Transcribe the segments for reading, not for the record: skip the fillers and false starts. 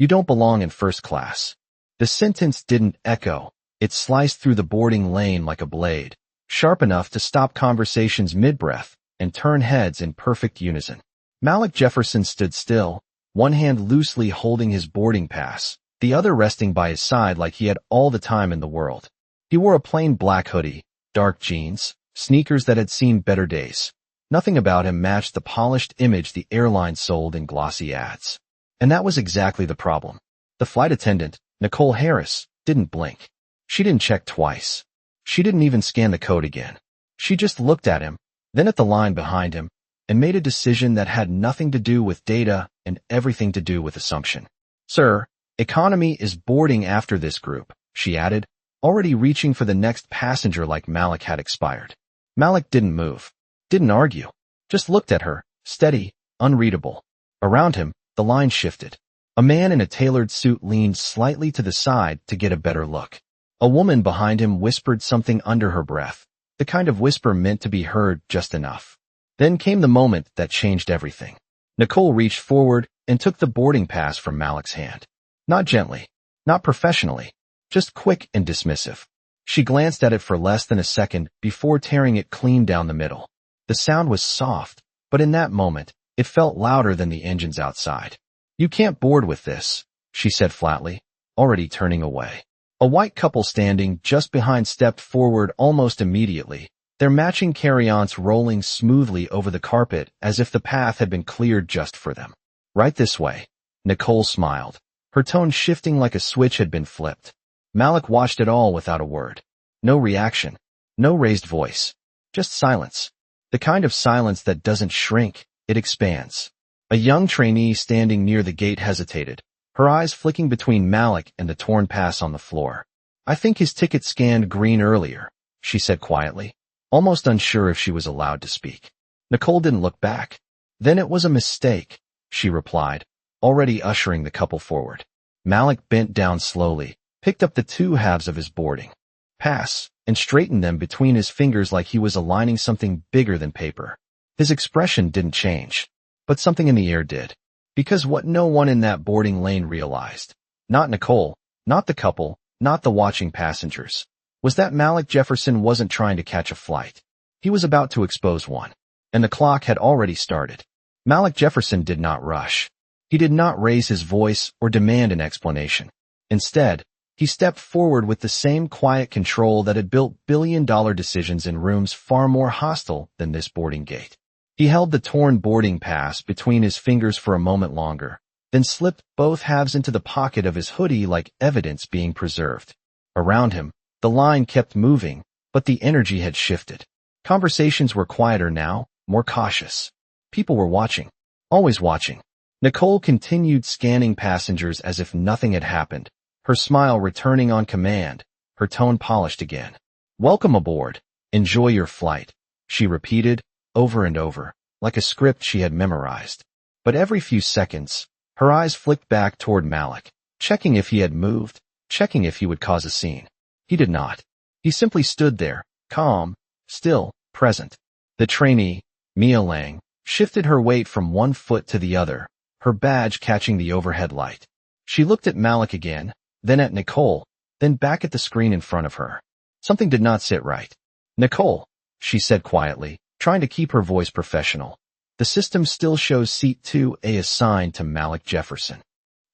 You don't belong in first class. The sentence didn't echo. It sliced through the boarding lane like a blade, sharp enough to stop conversations mid-breath and turn heads in perfect unison. Malik Jefferson stood still, one hand loosely holding his boarding pass, the other resting by his side like he had all the time in the world. He wore a plain black hoodie, dark jeans, sneakers that had seen better days. Nothing about him matched the polished image the airline sold in glossy ads. And that was exactly the problem. The flight attendant, Nicole Harris, didn't blink. She didn't check twice. She didn't even scan the code again. She just looked at him, then at the line behind him, and made a decision that had nothing to do with data and everything to do with assumption. Sir, economy is boarding after this group, she added, already reaching for the next passenger like Malik had expired. Malik didn't move, didn't argue, just looked at her, steady, unreadable. Around him, the line shifted. A man in a tailored suit leaned slightly to the side to get a better look. A woman behind him whispered something under her breath, the kind of whisper meant to be heard just enough. Then came the moment that changed everything. Nicole reached forward and took the boarding pass from Malik's hand. Not gently, not professionally, just quick and dismissive. She glanced at it for less than a second before tearing it clean down the middle. The sound was soft, but in that moment, it felt louder than the engines outside. You can't board with this, she said flatly, already turning away. A white couple standing just behind stepped forward almost immediately, their matching carry-ons rolling smoothly over the carpet as if the path had been cleared just for them. Right this way. Nicole smiled, her tone shifting like a switch had been flipped. Malik watched it all without a word. No reaction, no raised voice, just silence. The kind of silence that doesn't shrink, it expands. A young trainee standing near the gate hesitated, her eyes flicking between Malik and the torn pass on the floor. I think his ticket scanned green earlier, she said quietly, almost unsure if she was allowed to speak. Nicole didn't look back. Then it was a mistake, she replied, already ushering the couple forward. Malik bent down slowly, picked up the two halves of his boarding pass, and straightened them between his fingers like he was aligning something bigger than paper. His expression didn't change, but something in the air did. Because what no one in that boarding lane realized, not Nicole, not the couple, not the watching passengers, was that Malik Jefferson wasn't trying to catch a flight. He was about to expose one. And the clock had already started. Malik Jefferson did not rush. He did not raise his voice or demand an explanation. Instead, he stepped forward with the same quiet control that had built billion-dollar decisions in rooms far more hostile than this boarding gate. He held the torn boarding pass between his fingers for a moment longer, then slipped both halves into the pocket of his hoodie like evidence being preserved. Around him, the line kept moving, but the energy had shifted. Conversations were quieter now, more cautious. People were watching, always watching. Nicole continued scanning passengers as if nothing had happened, her smile returning on command, her tone polished again. Welcome aboard. Enjoy your flight, she repeated, over and over, like a script she had memorized. But every few seconds, her eyes flicked back toward Malik, checking if he had moved, checking if he would cause a scene. He did not. He simply stood there, calm, still, present. The trainee, Mia Lang, shifted her weight from one foot to the other, her badge catching the overhead light. She looked at Malik again, then at Nicole, then back at the screen in front of her. Something did not sit right. Nicole, she said quietly, trying to keep her voice professional. The system still shows seat 2A assigned to Malik Jefferson.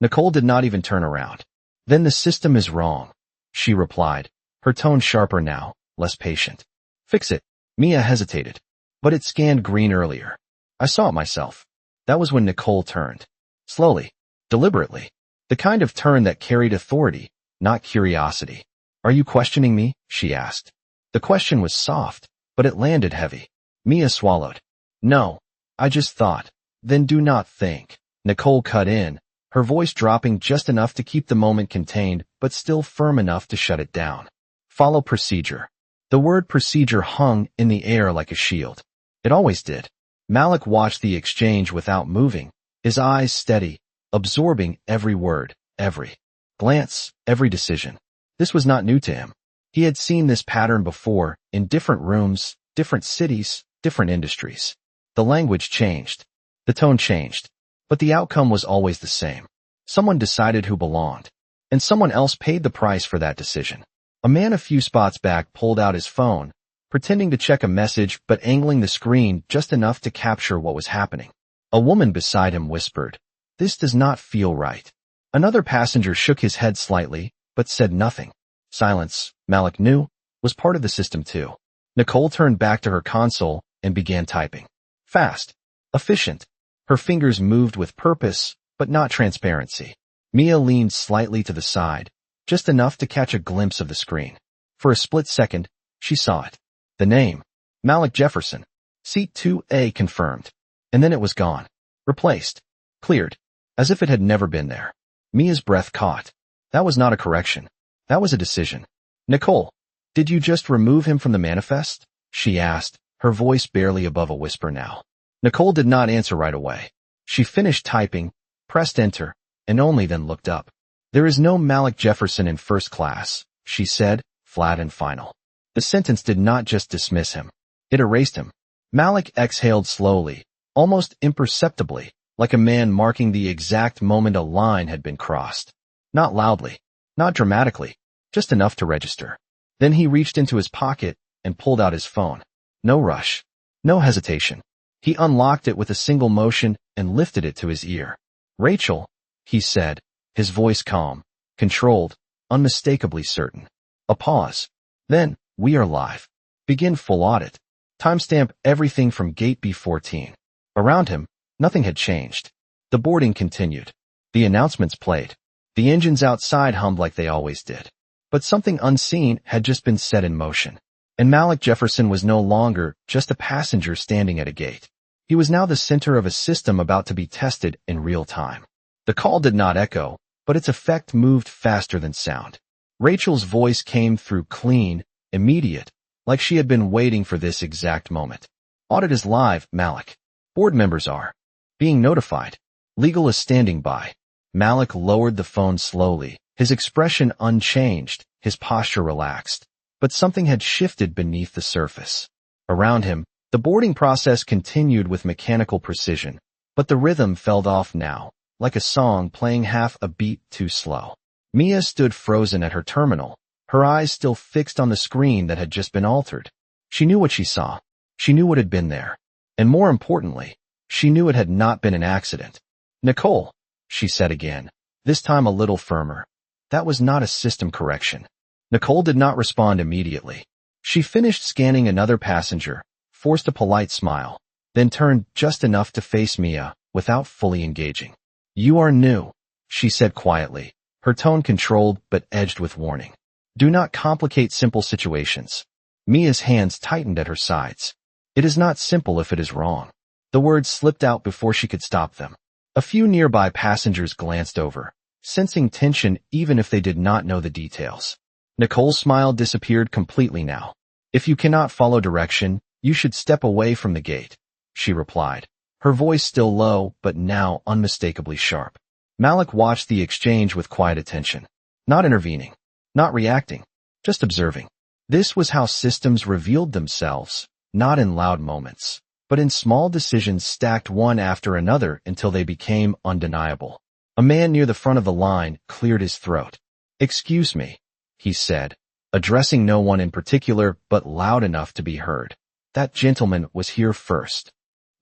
Nicole did not even turn around. Then the system is wrong, she replied, her tone sharper now, less patient. Fix it. Mia hesitated. But it scanned green earlier. I saw it myself. That was when Nicole turned. Slowly. Deliberately. The kind of turn that carried authority, not curiosity. Are you questioning me? She asked. The question was soft, but it landed heavy. Mia swallowed. No. I just thought. Then do not think. Nicole cut in, her voice dropping just enough to keep the moment contained, but still firm enough to shut it down. Follow procedure. The word procedure hung in the air like a shield. It always did. Malik watched the exchange without moving, his eyes steady, absorbing every word, every glance, every decision. This was not new to him. He had seen this pattern before, in different rooms, different cities, different industries. The language changed. The tone changed. But the outcome was always the same. Someone decided who belonged, and someone else paid the price for that decision. A man a few spots back pulled out his phone, pretending to check a message but angling the screen just enough to capture what was happening. A woman beside him whispered, "This does not feel right." Another passenger shook his head slightly, but said nothing. Silence, Malik knew, was part of the system too. Nicole turned back to her console and began typing. Fast, efficient. Her fingers moved with purpose, but not transparency. Mia leaned slightly to the side, just enough to catch a glimpse of the screen. For a split second, she saw it. The name, Malik Jefferson. Seat 2A confirmed. And then it was gone. Replaced. Cleared. As if it had never been there. Mia's breath caught. That was not a correction. That was a decision. Nicole, did you just remove him from the manifest? She asked, her voice barely above a whisper now. Nicole did not answer right away. She finished typing, pressed enter, and only then looked up. There is no Malik Jefferson in first class, she said, flat and final. The sentence did not just dismiss him. It erased him. Malik exhaled slowly, almost imperceptibly, like a man marking the exact moment a line had been crossed. Not loudly, not dramatically, just enough to register. Then he reached into his pocket and pulled out his phone. No rush, no hesitation. He unlocked it with a single motion and lifted it to his ear. Rachel, he said, his voice calm, controlled, unmistakably certain. A pause. Then, we are live. Begin full audit. Timestamp everything from gate B14. Around him, nothing had changed. The boarding continued. The announcements played. The engines outside hummed like they always did. But something unseen had just been set in motion. And Malik Jefferson was no longer just a passenger standing at a gate. He was now the center of a system about to be tested in real time. The call did not echo, but its effect moved faster than sound. Rachel's voice came through clean, immediate, like she had been waiting for this exact moment. Audit is live, Malik. Board members are being notified. Legal is standing by. Malik lowered the phone slowly, his expression unchanged, his posture relaxed. But something had shifted beneath the surface. Around him, the boarding process continued with mechanical precision, but the rhythm fell off now, like a song playing half a beat too slow. Mia stood frozen at her terminal, her eyes still fixed on the screen that had just been altered. She knew what she saw. She knew what had been there. And more importantly, she knew it had not been an accident. Nicole, she said again, this time a little firmer. That was not a system correction. Nicole did not respond immediately. She finished scanning another passenger, forced a polite smile, then turned just enough to face Mia without fully engaging. You are new, she said quietly, her tone controlled but edged with warning. Do not complicate simple situations. Mia's hands tightened at her sides. It is not simple if it is wrong. The words slipped out before she could stop them. A few nearby passengers glanced over, sensing tension even if they did not know the details. Nicole's smile disappeared completely now. If you cannot follow direction, you should step away from the gate, she replied, her voice still low but now unmistakably sharp. Malik watched the exchange with quiet attention, not intervening, not reacting, just observing. This was how systems revealed themselves, not in loud moments, but in small decisions stacked one after another until they became undeniable. A man near the front of the line cleared his throat. Excuse me, he said, addressing no one in particular but loud enough to be heard. That gentleman was here first.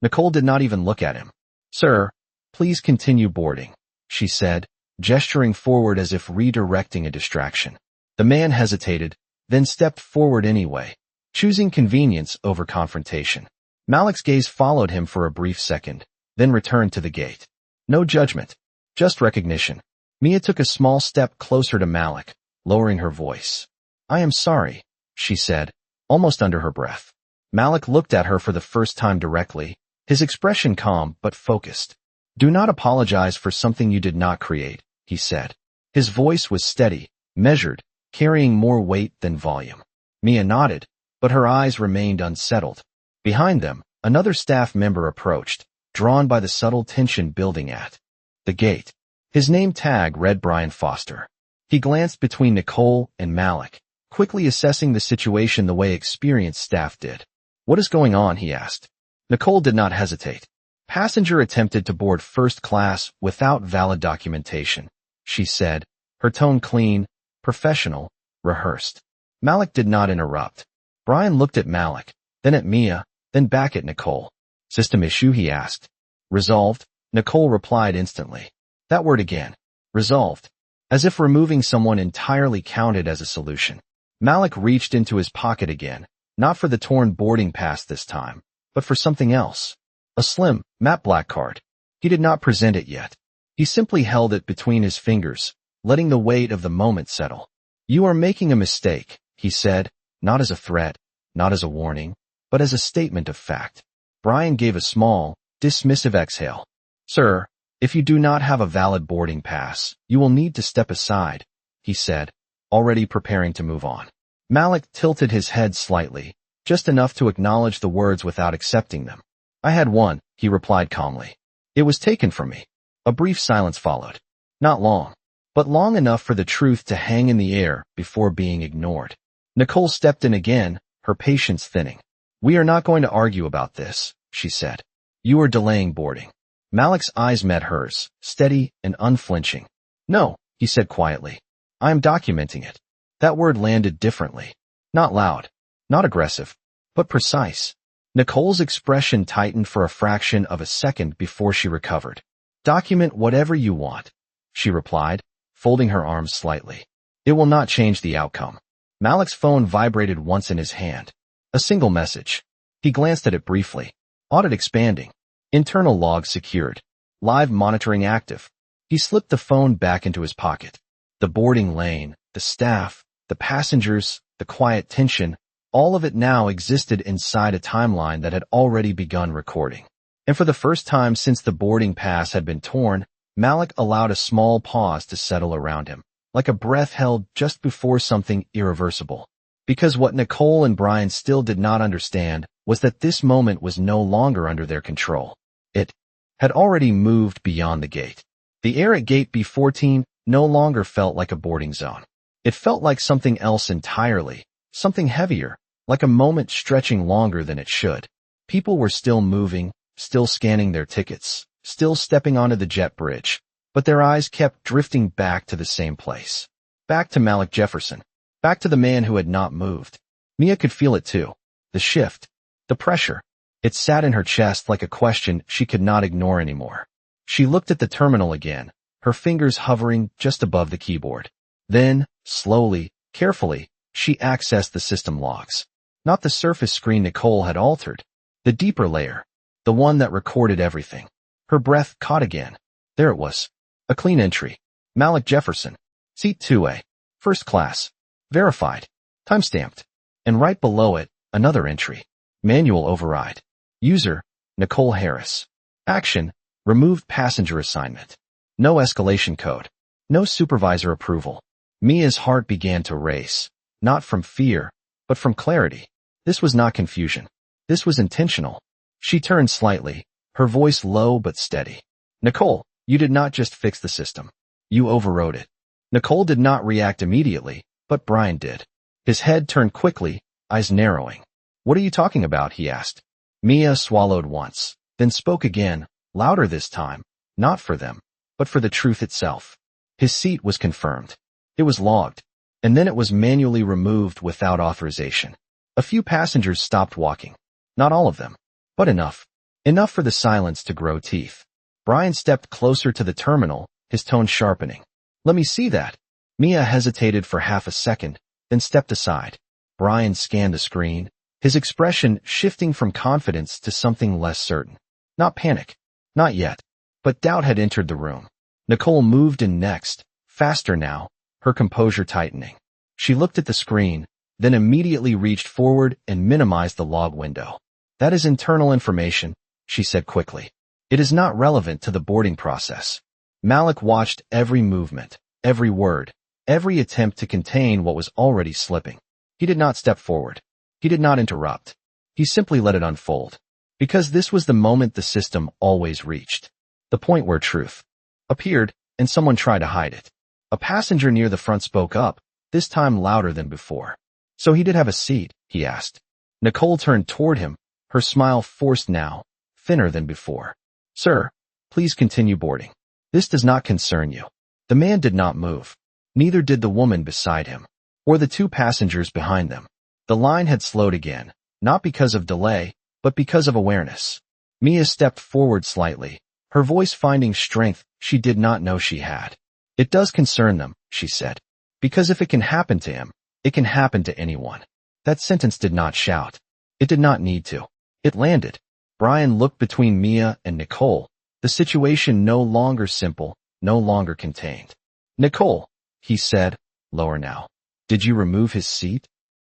Nicole did not even look at him. Sir, please continue boarding, she said, gesturing forward as if redirecting a distraction. The man hesitated, then stepped forward anyway, choosing convenience over confrontation. Malik's gaze followed him for a brief second, then returned to the gate. No judgment, just recognition. Mia took a small step closer to Malik, lowering her voice. I am sorry, she said, almost under her breath. Malik looked at her for the first time directly, his expression calm but focused. Do not apologize for something you did not create, he said. His voice was steady, measured, carrying more weight than volume. Mia nodded, but her eyes remained unsettled. Behind them, another staff member approached, drawn by the subtle tension building at the gate. His name tag read Brian Foster. He glanced between Nicole and Malik, quickly assessing the situation the way experienced staff did. What is going on, he asked. Nicole did not hesitate. Passenger attempted to board first class without valid documentation, she said, her tone clean, professional, rehearsed. Malik did not interrupt. Brian looked at Malik, then at Mia, then back at Nicole. System issue, he asked. Resolved, Nicole replied instantly. That word again. Resolved. As if removing someone entirely counted as a solution. Malik reached into his pocket again, not for the torn boarding pass this time, but for something else. A slim, matte black card. He did not present it yet. He simply held it between his fingers, letting the weight of the moment settle. You are making a mistake, he said, not as a threat, not as a warning, but as a statement of fact. Brian gave a small, dismissive exhale. Sir, if you do not have a valid boarding pass, you will need to step aside, he said, already preparing to move on. Malik tilted his head slightly, just enough to acknowledge the words without accepting them. I had one, he replied calmly. It was taken from me. A brief silence followed. Not long, but long enough for the truth to hang in the air before being ignored. Nicole stepped in again, her patience thinning. We are not going to argue about this, she said. You are delaying boarding. Malik's eyes met hers, steady and unflinching. No, he said quietly. I am documenting it. That word landed differently. Not loud, not aggressive, but precise. Nicole's expression tightened for a fraction of a second before she recovered. Document whatever you want, she replied, folding her arms slightly. It will not change the outcome. Malik's phone vibrated once in his hand. A single message. He glanced at it briefly. Audit expanding. Internal logs secured. Live monitoring active. He slipped the phone back into his pocket. The boarding lane, the staff, the passengers, the quiet tension, all of it now existed inside a timeline that had already begun recording. And for the first time since the boarding pass had been torn, Malik allowed a small pause to settle around him, like a breath held just before something irreversible. Because what Nicole and Brian still did not understand was that this moment was no longer under their control. It had already moved beyond the gate. The air at gate B14 no longer felt like a boarding zone. It felt like something else entirely, something heavier, like a moment stretching longer than it should. People were still moving, still scanning their tickets, still stepping onto the jet bridge, but their eyes kept drifting back to the same place. Back to Malik Jefferson. Back to the man who had not moved. Mia could feel it too. The shift. The pressure. It sat in her chest like a question she could not ignore anymore. She looked at the terminal again, her fingers hovering just above the keyboard. Then, slowly, carefully, she accessed the system logs. Not the surface screen Nicole had altered. The deeper layer. The one that recorded everything. Her breath caught again. There it was. A clean entry. Malik Jefferson. Seat 2A. First class. Verified. Timestamped. And right below it, another entry. Manual override. User, Nicole Harris. Action, removed passenger assignment. No escalation code. No supervisor approval. Mia's heart began to race. Not from fear, but from clarity. This was not confusion. This was intentional. She turned slightly, her voice low but steady. Nicole, you did not just fix the system. You overrode it. Nicole did not react immediately, but Brian did. His head turned quickly, eyes narrowing. What are you talking about? He asked. Mia swallowed once, then spoke again, louder this time, not for them, but for the truth itself. His seat was confirmed. It was logged, and then it was manually removed without authorization. A few passengers stopped walking. Not all of them, but enough. Enough for the silence to grow teeth. Brian stepped closer to the terminal, his tone sharpening. Let me see that. Mia hesitated for half a second, then stepped aside. Brian scanned the screen, his expression shifting from confidence to something less certain. Not panic. Not yet. But doubt had entered the room. Nicole moved in next, faster now, her composure tightening. She looked at the screen, then immediately reached forward and minimized the log window. That is internal information, she said quickly. It is not relevant to the boarding process. Malik watched every movement, every word, every attempt to contain what was already slipping. He did not step forward. He did not interrupt. He simply let it unfold. Because this was the moment the system always reached. The point where truth appeared, and someone tried to hide it. A passenger near the front spoke up, this time louder than before. So he did have a seat, he asked. Nicole turned toward him, her smile forced now, thinner than before. Sir, please continue boarding. This does not concern you. The man did not move. Neither did the woman beside him, or the two passengers behind them. The line had slowed again, not because of delay, but because of awareness. Mia stepped forward slightly, her voice finding strength she did not know she had. It does concern them, she said. Because if it can happen to him, it can happen to anyone. That sentence did not shout. It did not need to. It landed. Brian looked between Mia and Nicole, the situation no longer simple, no longer contained. Nicole, he said, lower now. Did you remove his seat?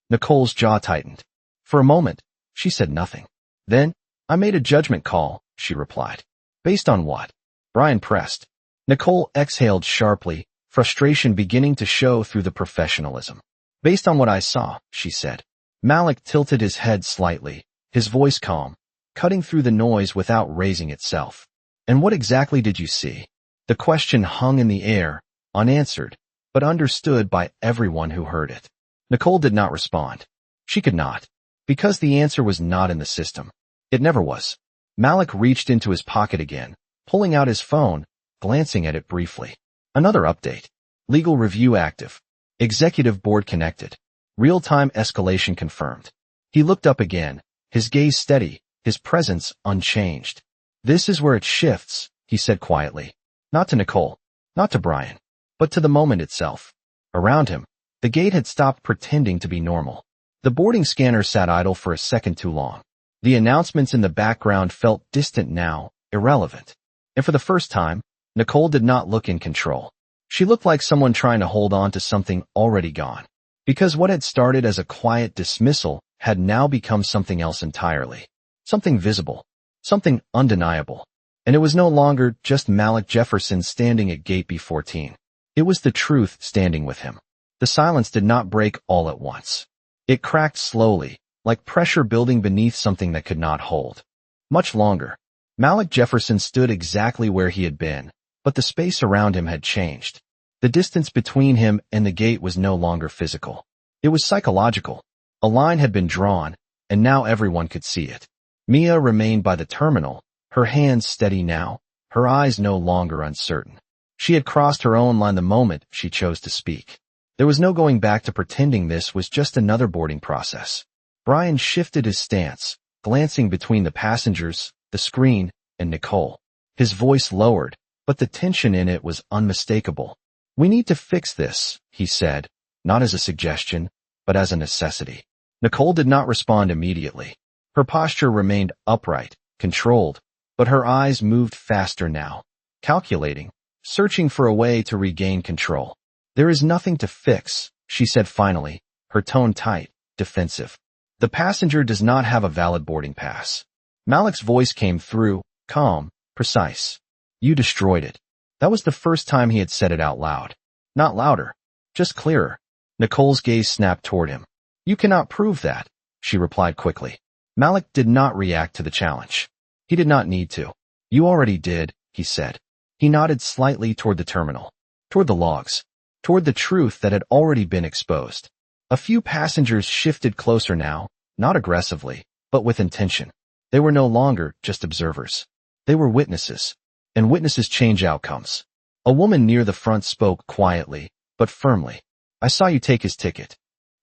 Nicole's jaw tightened. For a moment, she said nothing. Then, I made a judgment call, she replied. Based on what? Brian pressed. Nicole exhaled sharply, frustration beginning to show through the professionalism. Based on what I saw, she said. Malik tilted his head slightly, his voice calm, cutting through the noise without raising itself. And what exactly did you see? The question hung in the air, unanswered, but understood by everyone who heard it. Nicole did not respond. She could not. Because the answer was not in the system. It never was. Malik reached into his pocket again, pulling out his phone, glancing at it briefly. Another update. Legal review active. Executive board connected. Real-time escalation confirmed. He looked up again, his gaze steady, his presence unchanged. This is where it shifts, he said quietly. Not to Nicole, not to Brian, but to the moment itself. Around him, the gate had stopped pretending to be normal. The boarding scanner sat idle for a second too long. The announcements in the background felt distant now, irrelevant. And for the first time, Nicole did not look in control. She looked like someone trying to hold on to something already gone. Because what had started as a quiet dismissal had now become something else entirely. Something visible. Something undeniable. And it was no longer just Malik Jefferson standing at gate B14. It was the truth standing with him. The silence did not break all at once. It cracked slowly, like pressure building beneath something that could not hold. Much longer. Malik Jefferson stood exactly where he had been, but the space around him had changed. The distance between him and the gate was no longer physical. It was psychological. A line had been drawn, and now everyone could see it. Mia remained by the terminal, her hands steady now, her eyes no longer uncertain. She had crossed her own line the moment she chose to speak. There was no going back to pretending this was just another boarding process. Brian shifted his stance, glancing between the passengers, the screen, and Nicole. His voice lowered, but the tension in it was unmistakable. We need to fix this, he said, not as a suggestion, but as a necessity. Nicole did not respond immediately. Her posture remained upright, controlled, but her eyes moved faster now, calculating, searching for a way to regain control. There is nothing to fix, she said finally, her tone tight, defensive. The passenger does not have a valid boarding pass. Malik's voice came through, calm, precise. You destroyed it. That was the first time he had said it out loud. Not louder, just clearer. Nicole's gaze snapped toward him. You cannot prove that, she replied quickly. Malik did not react to the challenge. He did not need to. You already did, he said. He nodded slightly toward the terminal, toward the logs, toward the truth that had already been exposed. A few passengers shifted closer now, not aggressively, but with intention. They were no longer just observers. They were witnesses, and witnesses change outcomes. A woman near the front spoke quietly, but firmly. I saw you take his ticket.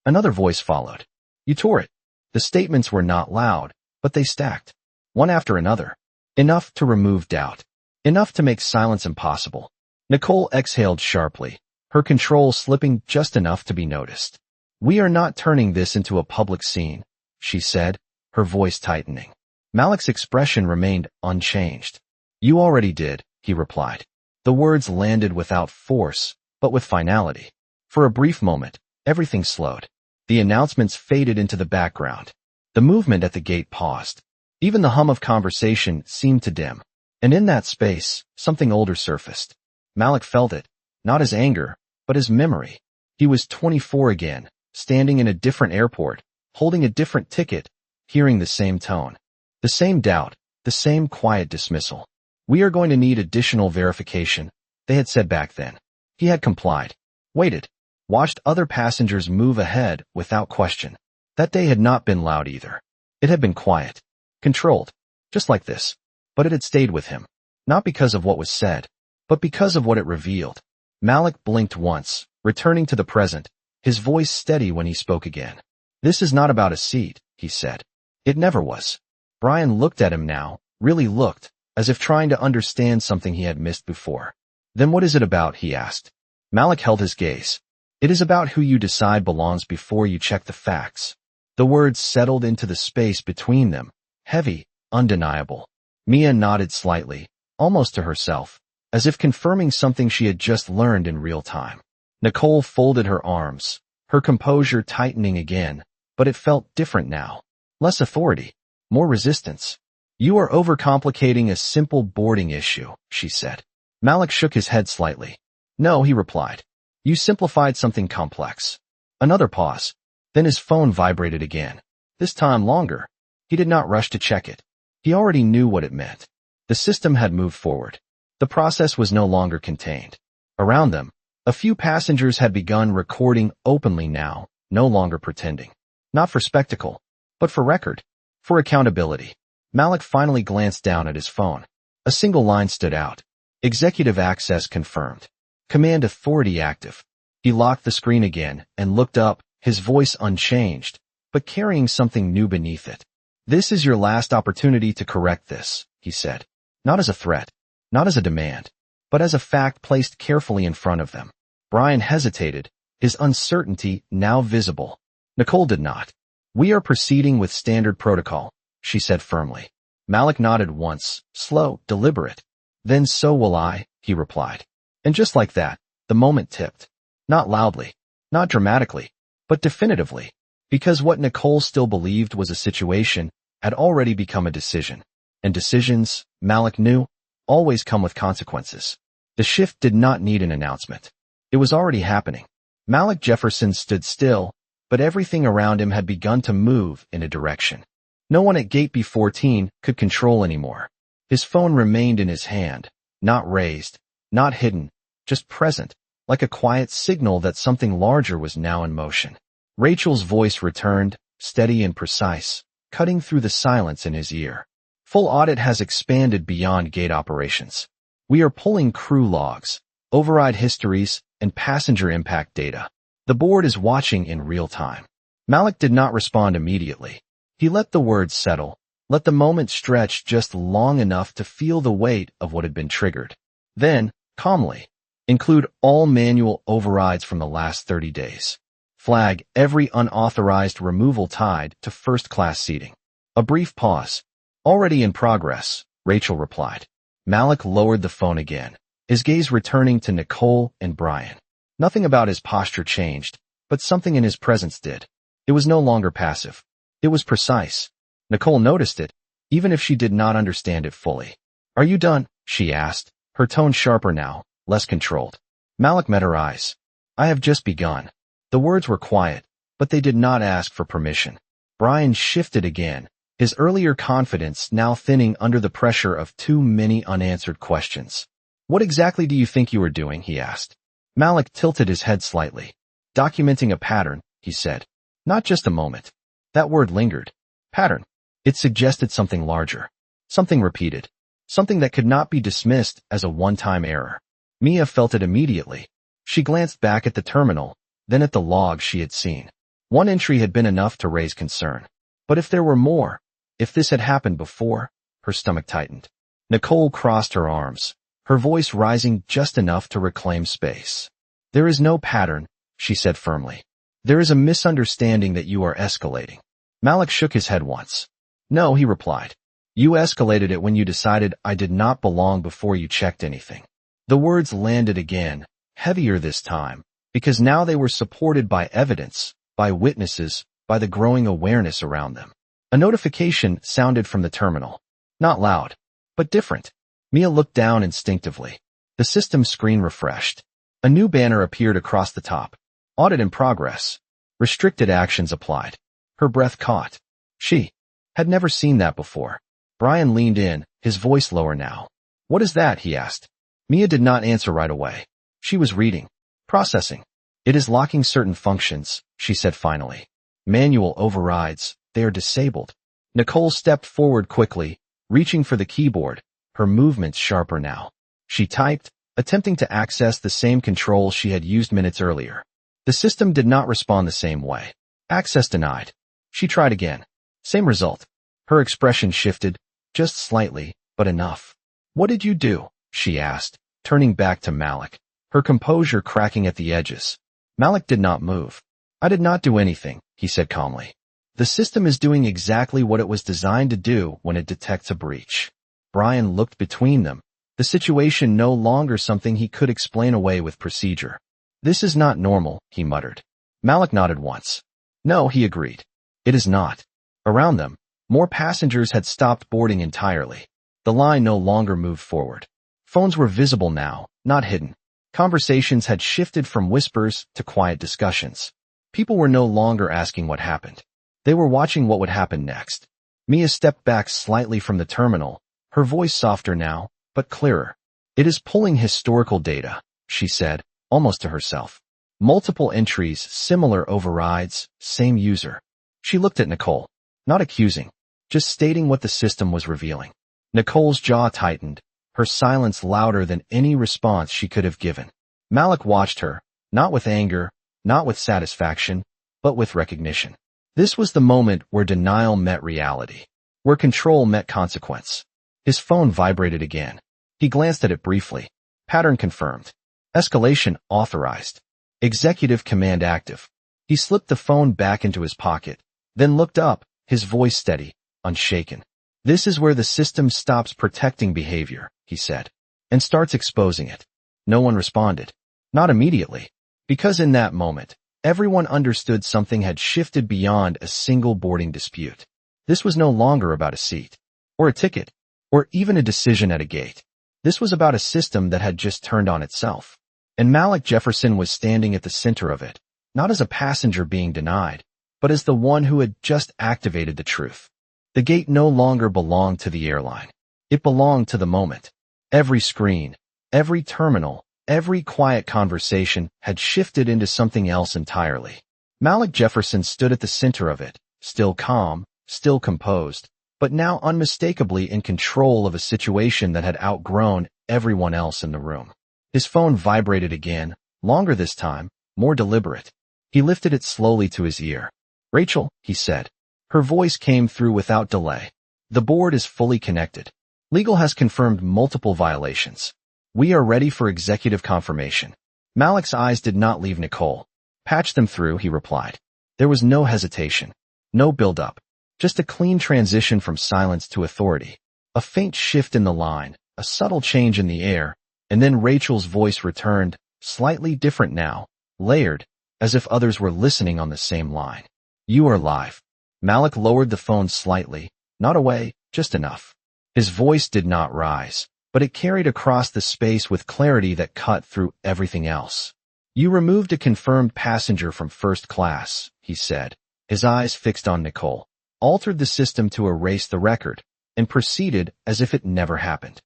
Another voice followed. You tore it. The statements were not loud, but they stacked, one after another. Enough to remove doubt. Enough to make silence impossible. Nicole exhaled sharply, her control slipping just enough to be noticed. We are not turning this into a public scene, she said, her voice tightening. Malik's expression remained unchanged. You already did, he replied. The words landed without force, but with finality. For a brief moment, everything slowed. The announcements faded into the background. The movement at the gate paused. Even the hum of conversation seemed to dim. And in that space, something older surfaced. Malik felt it, not as anger, but as memory. He was 24 again, standing in a different airport, holding a different ticket, hearing the same tone. The same doubt, the same quiet dismissal. We are going to need additional verification, they had said back then. He had complied. Waited. Watched other passengers move ahead without question. That day had not been loud either. It had been quiet. Controlled. Just like this. But it had stayed with him. Not because of what was said, but because of what it revealed. Malik blinked once, returning to the present, his voice steady when he spoke again. This is not about a seat, he said. It never was. Brian looked at him now, really looked, as if trying to understand something he had missed before. Then what is it about, he asked. Malik held his gaze. It is about who you decide belongs before you check the facts. The words settled into the space between them, heavy, undeniable. Mia nodded slightly, almost to herself, as if confirming something she had just learned in real time. Nicole folded her arms, her composure tightening again, but it felt different now. Less authority, more resistance. You are overcomplicating a simple boarding issue, she said. Malik shook his head slightly. No, he replied. You simplified something complex. Another pause. Then his phone vibrated again. This time longer. He did not rush to check it. He already knew what it meant. The system had moved forward. The process was no longer contained. Around them, a few passengers had begun recording openly now, no longer pretending. Not for spectacle, but for record. For accountability. Malik finally glanced down at his phone. A single line stood out. Executive access confirmed. Command authority active. He locked the screen again and looked up, his voice unchanged, but carrying something new beneath it. This is your last opportunity to correct this, he said. Not as a threat, not as a demand, but as a fact placed carefully in front of them. Brian hesitated, his uncertainty now visible. Nicole did not. We are proceeding with standard protocol, she said firmly. Malik nodded once, slow, deliberate. Then so will I, he replied. And just like that, the moment tipped. Not loudly, not dramatically, but definitively, because what Nicole still believed was a situation had already become a decision. And decisions, Malik knew, always come with consequences. The shift did not need an announcement. It was already happening. Malik Jefferson stood still, but everything around him had begun to move in a direction. No one at gate B14 could control anymore. His phone remained in his hand, not raised, not hidden, just present, like a quiet signal that something larger was now in motion. Rachel's voice returned, steady and precise, cutting through the silence in his ear. Full audit has expanded beyond gate operations. We are pulling crew logs, override histories, and passenger impact data. The board is watching in real time. Malik did not respond immediately. He let the words settle, let the moment stretch just long enough to feel the weight of what had been triggered. Then, calmly, include all manual overrides from the last 30 days. Flag every unauthorized removal tied to first-class seating. A brief pause. Already in progress, Rachel replied. Malik lowered the phone again, his gaze returning to Nicole and Brian. Nothing about his posture changed, but something in his presence did. It was no longer passive. It was precise. Nicole noticed it, even if she did not understand it fully. Are you done? She asked, her tone sharper now, less controlled. Malik met her eyes. I have just begun. The words were quiet, but they did not ask for permission. Brian shifted again, his earlier confidence now thinning under the pressure of too many unanswered questions. What exactly do you think you are doing? He asked. Malik tilted his head slightly. Documenting a pattern, he said. Not just a moment. That word lingered. Pattern. It suggested something larger. Something repeated. Something that could not be dismissed as a one-time error. Mia felt it immediately. She glanced back at the terminal, then at the log she had seen. One entry had been enough to raise concern. But if there were more, if this had happened before, her stomach tightened. Nicole crossed her arms, her voice rising just enough to reclaim space. There is no pattern, she said firmly. There is a misunderstanding that you are escalating. Malik shook his head once. No, he replied. You escalated it when you decided I did not belong before you checked anything. The words landed again, heavier this time, because now they were supported by evidence, by witnesses, by the growing awareness around them. A notification sounded from the terminal. Not loud, but different. Mia looked down instinctively. The system screen refreshed. A new banner appeared across the top. Audit in progress. Restricted actions applied. Her breath caught. She had never seen that before. Brian leaned in, his voice lower now. What is that? He asked. Mia did not answer right away. She was reading. Processing. It is locking certain functions, she said finally. Manual overrides. They are disabled. Nicole stepped forward quickly, reaching for the keyboard, her movements sharper now. She typed, attempting to access the same controls she had used minutes earlier. The system did not respond the same way. Access denied. She tried again. Same result. Her expression shifted, just slightly, but enough. "What did you do?" she asked, turning back to Malik, her composure cracking at the edges. Malik did not move. "I did not do anything," he said calmly. "The system is doing exactly what it was designed to do when it detects a breach." Brian looked between them, the situation no longer something he could explain away with procedure. "This is not normal," he muttered. Malik nodded once. "No," he agreed. "It is not." Around them, more passengers had stopped boarding entirely. The line no longer moved forward. Phones were visible now, not hidden. Conversations had shifted from whispers to quiet discussions. People were no longer asking what happened. They were watching what would happen next. Mia stepped back slightly from the terminal, her voice softer now, but clearer. "It is pulling historical data," she said, almost to herself. "Multiple entries, similar overrides, same user." She looked at Nicole, not accusing, just stating what the system was revealing. Nicole's jaw tightened, her silence louder than any response she could have given. Malik watched her, not with anger, not with satisfaction, but with recognition. This was the moment where denial met reality, where control met consequence. His phone vibrated again. He glanced at it briefly. Pattern confirmed. Escalation authorized. Executive command active. He slipped the phone back into his pocket, then looked up, his voice steady, unshaken. "This is where the system stops protecting behavior," he said, "and starts exposing it." No one responded. Not immediately. Because in that moment, everyone understood something had shifted beyond a single boarding dispute. This was no longer about a seat, or a ticket, or even a decision at a gate. This was about a system that had just turned on itself. And Malik Jefferson was standing at the center of it, not as a passenger being denied, but as the one who had just activated the truth. The gate no longer belonged to the airline. It belonged to the moment. Every screen, every terminal, every quiet conversation had shifted into something else entirely. Malik Jefferson stood at the center of it, still calm, still composed, but now unmistakably in control of a situation that had outgrown everyone else in the room. His phone vibrated again, longer this time, more deliberate. He lifted it slowly to his ear. "Rachel," he said. Her voice came through without delay. "The board is fully connected. Legal has confirmed multiple violations. We are ready for executive confirmation." Malik's eyes did not leave Nicole. "Patch them through," he replied. There was no hesitation, no buildup, just a clean transition from silence to authority. A faint shift in the line, a subtle change in the air, and then Rachel's voice returned, slightly different now, layered, as if others were listening on the same line. "You are live." Malik lowered the phone slightly, not away, just enough. His voice did not rise, but it carried across the space with clarity that cut through everything else. "You removed a confirmed passenger from first class," he said, his eyes fixed on Nicole, altered the system to erase the record, and proceeded as if it never happened.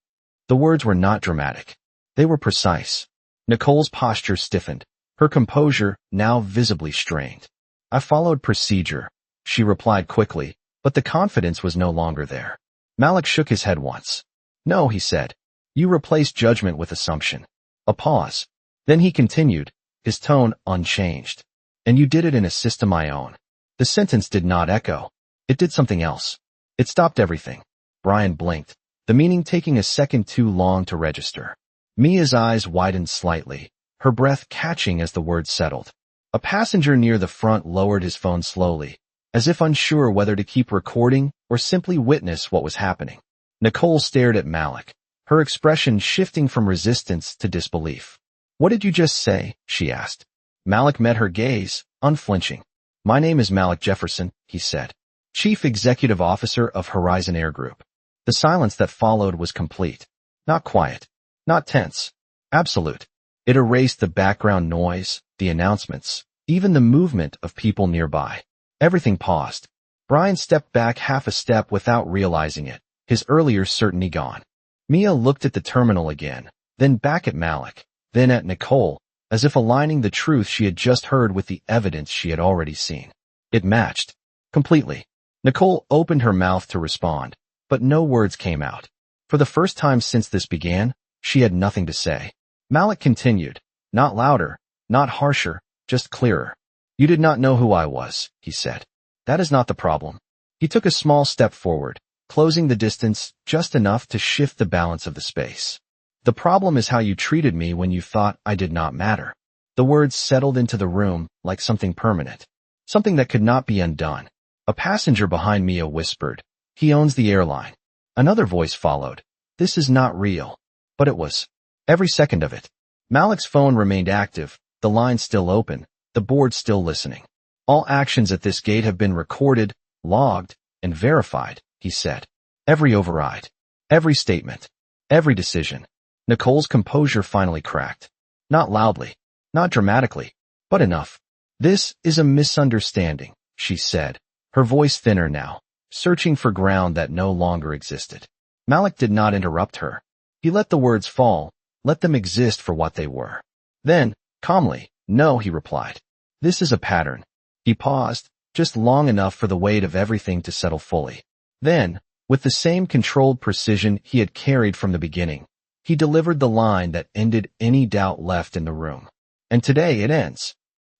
The words were not dramatic. They were precise. Nicole's posture stiffened, her composure now visibly strained. "I followed procedure," she replied quickly, but the confidence was no longer there. Malik shook his head once. "No," he said. "You replaced judgment with assumption." A pause. Then he continued, his tone unchanged. "And you did it in a system I own." The sentence did not echo. It did something else. It stopped everything. Brian blinked, the meaning taking a second too long to register. Mia's eyes widened slightly, her breath catching as the words settled. A passenger near the front lowered his phone slowly, as if unsure whether to keep recording or simply witness what was happening. Nicole stared at Malik, her expression shifting from resistance to disbelief. "What did you just say?" she asked. Malik met her gaze, unflinching. "My name is Malik Jefferson," he said, Chief Executive Officer of Horizon Air Group. The silence that followed was complete. Not quiet. Not tense. Absolute. It erased the background noise, the announcements, even the movement of people nearby. Everything paused. Brian stepped back half a step without realizing it, his earlier certainty gone. Mia looked at the terminal again, then back at Malik, then at Nicole, as if aligning the truth she had just heard with the evidence she had already seen. It matched. Completely. Nicole opened her mouth to respond, but no words came out. For the first time since this began, she had nothing to say. Malik continued, not louder, not harsher, just clearer. You did not know who I was, he said. That is not the problem. He took a small step forward, closing the distance just enough to shift the balance of the space. The problem is how you treated me when you thought I did not matter. The words settled into the room like something permanent, something that could not be undone. A passenger behind Mia whispered, he owns the airline. Another voice followed, this is not real. But it was. Every second of it. Malik's phone remained active, the line still open, the board still listening. All actions at this gate have been recorded, logged, and verified, he said. Every override. Every statement. Every decision. Nicole's composure finally cracked. Not loudly. Not dramatically. But enough. This is a misunderstanding, she said, her voice thinner now, searching for ground that no longer existed. Malik did not interrupt her. He let the words fall, let them exist for what they were. Then, calmly, no, he replied. This is a pattern. He paused, just long enough for the weight of everything to settle fully. Then, with the same controlled precision he had carried from the beginning, he delivered the line that ended any doubt left in the room. And today it ends.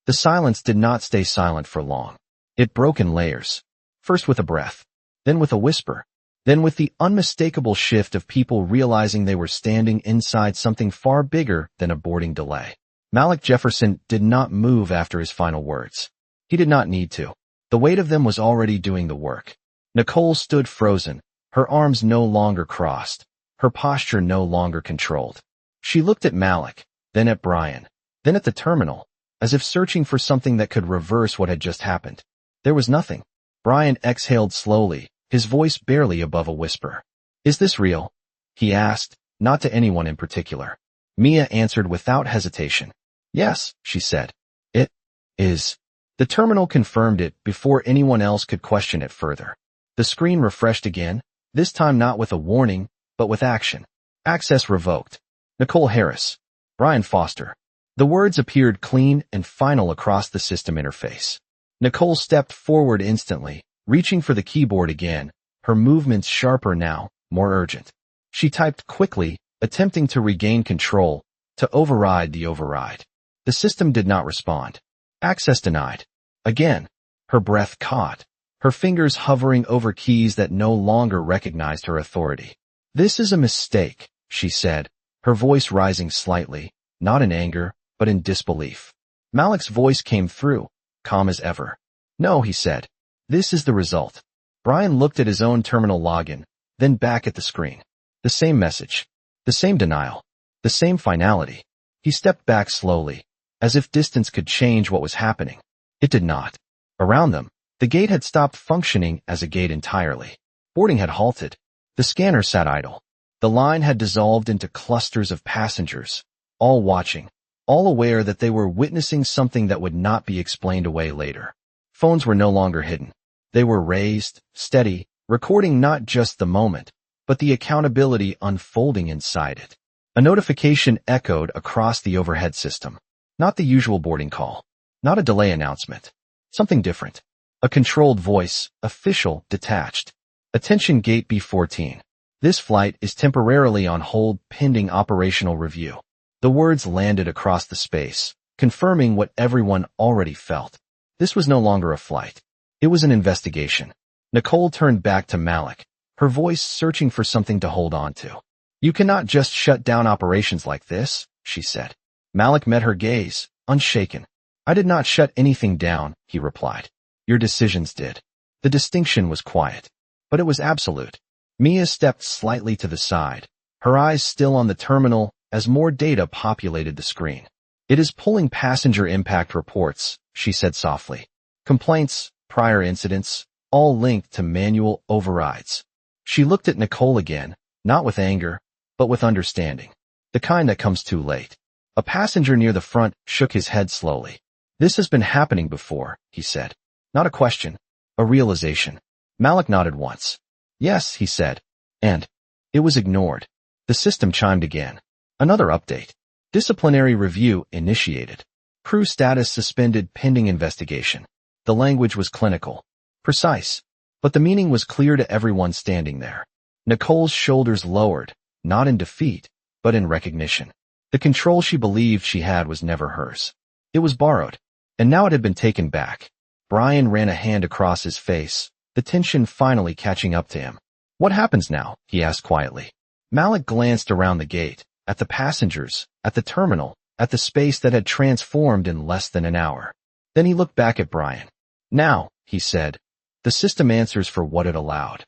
The silence did not stay silent for long. It broke in layers. First with a breath, then with a whisper, then with the unmistakable shift of people realizing they were standing inside something far bigger than a boarding delay. Malik Jefferson did not move after his final words. He did not need to. The weight of them was already doing the work. Nicole stood frozen, her arms no longer crossed, her posture no longer controlled. She looked at Malik, then at Brian, then at the terminal, as if searching for something that could reverse what had just happened. There was nothing. Brian exhaled slowly, his voice barely above a whisper. Is this real? He asked, not to anyone in particular. Mia answered without hesitation. Yes, she said. It is. The terminal confirmed it before anyone else could question it further. The screen refreshed again, this time not with a warning, but with action. Access revoked. Nicole Harris. Brian Foster. The words appeared clean and final across the system interface. Nicole stepped forward instantly, reaching for the keyboard again, her movements sharper now, more urgent. She typed quickly, attempting to regain control, to override the override. The system did not respond. Access denied. Again, her breath caught, her fingers hovering over keys that no longer recognized her authority. This is a mistake, she said, her voice rising slightly, not in anger, but in disbelief. Malik's voice came through, calm as ever. No, he said. This is the result. Brian looked at his own terminal login, then back at the screen. The same message. The same denial. The same finality. He stepped back slowly, as if distance could change what was happening. It did not. Around them, the gate had stopped functioning as a gate entirely. Boarding had halted. The scanner sat idle. The line had dissolved into clusters of passengers, all watching, all aware that they were witnessing something that would not be explained away later. Phones were no longer hidden. They were raised, steady, recording not just the moment, but the accountability unfolding inside it. A notification echoed across the overhead system. Not the usual boarding call. Not a delay announcement. Something different. A controlled voice, official, detached. Attention Gate B14. This flight is temporarily on hold pending operational review. The words landed across the space, confirming what everyone already felt. This was no longer a flight. It was an investigation. Nicole turned back to Malik, her voice searching for something to hold on to. You cannot just shut down operations like this, she said. Malik met her gaze, unshaken. I did not shut anything down, he replied. Your decisions did. The distinction was quiet, but it was absolute. Mia stepped slightly to the side, her eyes still on the terminal as more data populated the screen. It is pulling passenger impact reports, she said softly. Complaints, prior incidents, all linked to manual overrides. She looked at Nicole again, not with anger, but with understanding. The kind that comes too late. A passenger near the front shook his head slowly. This has been happening before, he said. Not a question, a realization. Malik nodded once. Yes, he said. And it was ignored. The system chimed again. Another update. Disciplinary review initiated. Crew status suspended pending investigation. The language was clinical, precise, but the meaning was clear to everyone standing there. Nicole's shoulders lowered, not in defeat, but in recognition. The control she believed she had was never hers. It was borrowed, and now it had been taken back. Brian ran a hand across his face, the tension finally catching up to him. "What happens now?" he asked quietly. Malik glanced around the gate, at the passengers, at the terminal, at the space that had transformed in less than an hour. Then he looked back at Brian. "Now," he said, "the system answers for what it allowed."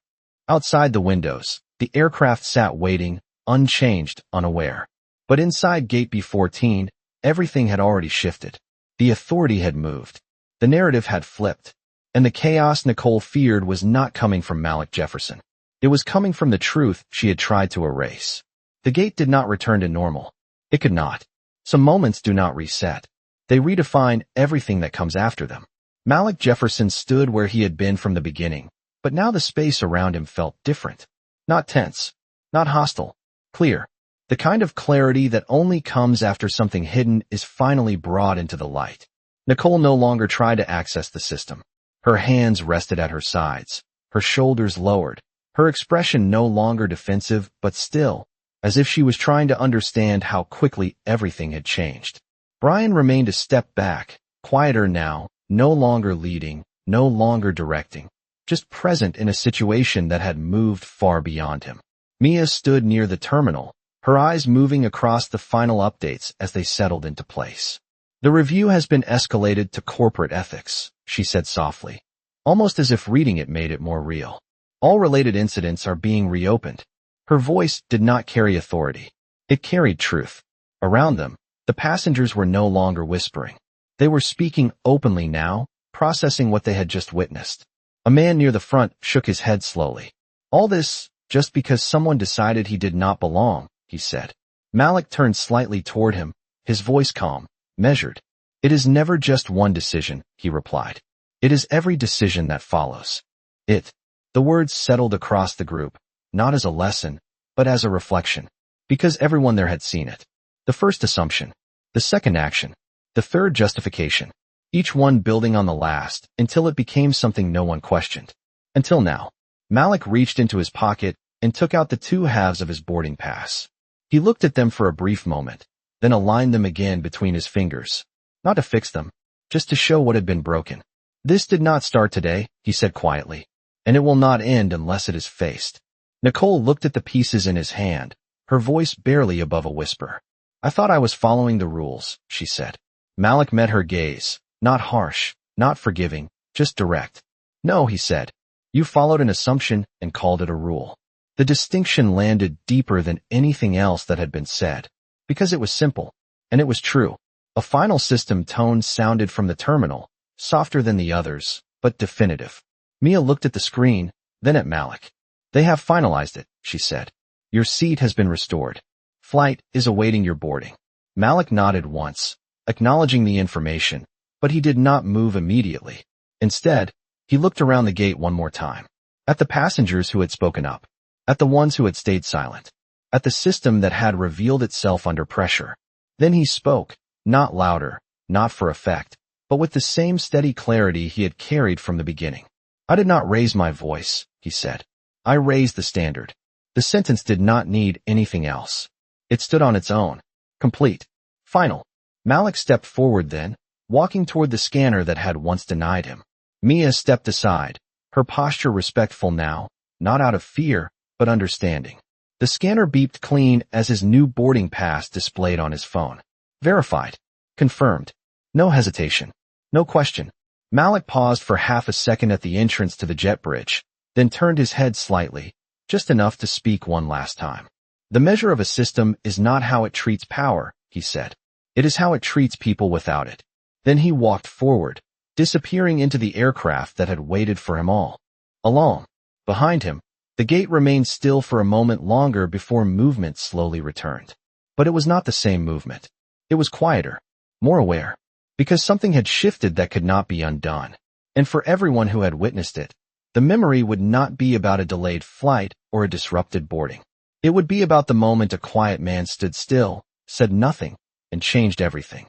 Outside the windows, the aircraft sat waiting, unchanged, unaware. But inside Gate B14, everything had already shifted. The authority had moved. The narrative had flipped. And the chaos Nicole feared was not coming from Malik Jefferson. It was coming from the truth she had tried to erase. The gate did not return to normal. It could not. Some moments do not reset. They redefine everything that comes after them. Malik Jefferson stood where he had been from the beginning, but now the space around him felt different. Not tense. Not hostile. Clear. The kind of clarity that only comes after something hidden is finally brought into the light. Nicole no longer tried to access the system. Her hands rested at her sides, her shoulders lowered, her expression no longer defensive but still, as if she was trying to understand how quickly everything had changed. Brian remained a step back, quieter now, no longer leading, no longer directing, just present in a situation that had moved far beyond him. Mia stood near the terminal, her eyes moving across the final updates as they settled into place. "The review has been escalated to corporate ethics," she said softly, almost as if reading it made it more real. "All related incidents are being reopened." Her voice did not carry authority. It carried truth. Around them, the passengers were no longer whispering. They were speaking openly now, processing what they had just witnessed. A man near the front shook his head slowly. "All this, just because someone decided he did not belong," he said. Malik turned slightly toward him, his voice calm, measured. "It is never just one decision," he replied. "It is every decision that follows." The words settled across the group, not as a lesson, but as a reflection, because everyone there had seen it. The first assumption, the second action, the third justification, each one building on the last until it became something no one questioned. Until now. Malik reached into his pocket and took out the two halves of his boarding pass. He looked at them for a brief moment, then aligned them again between his fingers. Not to fix them, just to show what had been broken. "This did not start today," he said quietly, "and it will not end unless it is faced." Nicole looked at the pieces in his hand, her voice barely above a whisper. "I thought I was following the rules," she said. Malik met her gaze, not harsh, not forgiving, just direct. "No," he said. "You followed an assumption and called it a rule." The distinction landed deeper than anything else that had been said, because it was simple, and it was true. A final system tone sounded from the terminal, softer than the others, but definitive. Mia looked at the screen, then at Malik. "They have finalized it," she said. "Your seat has been restored. Flight is awaiting your boarding." Malik nodded once, acknowledging the information, but he did not move immediately. Instead, he looked around the gate one more time, at the passengers who had spoken up, at the ones who had stayed silent, at the system that had revealed itself under pressure. Then he spoke, not louder, not for effect, but with the same steady clarity he had carried from the beginning. "I did not raise my voice," he said. "I raised the standard." The sentence did not need anything else. It stood on its own. Complete. Final. Malik stepped forward then, walking toward the scanner that had once denied him. Mia stepped aside, her posture respectful now, not out of fear, but understanding. The scanner beeped clean as his new boarding pass displayed on his phone. Verified. Confirmed. No hesitation. No question. Malik paused for half a second at the entrance to the jet bridge, then turned his head slightly, just enough to speak one last time. "The measure of a system is not how it treats power," he said. "It is how it treats people without it." Then he walked forward, disappearing into the aircraft that had waited for him all along. Behind him, the gate remained still for a moment longer before movement slowly returned. But it was not the same movement. It was quieter, more aware, because something had shifted that could not be undone. And for everyone who had witnessed it, the memory would not be about a delayed flight or a disrupted boarding. It would be about the moment a quiet man stood still, said nothing, and changed everything.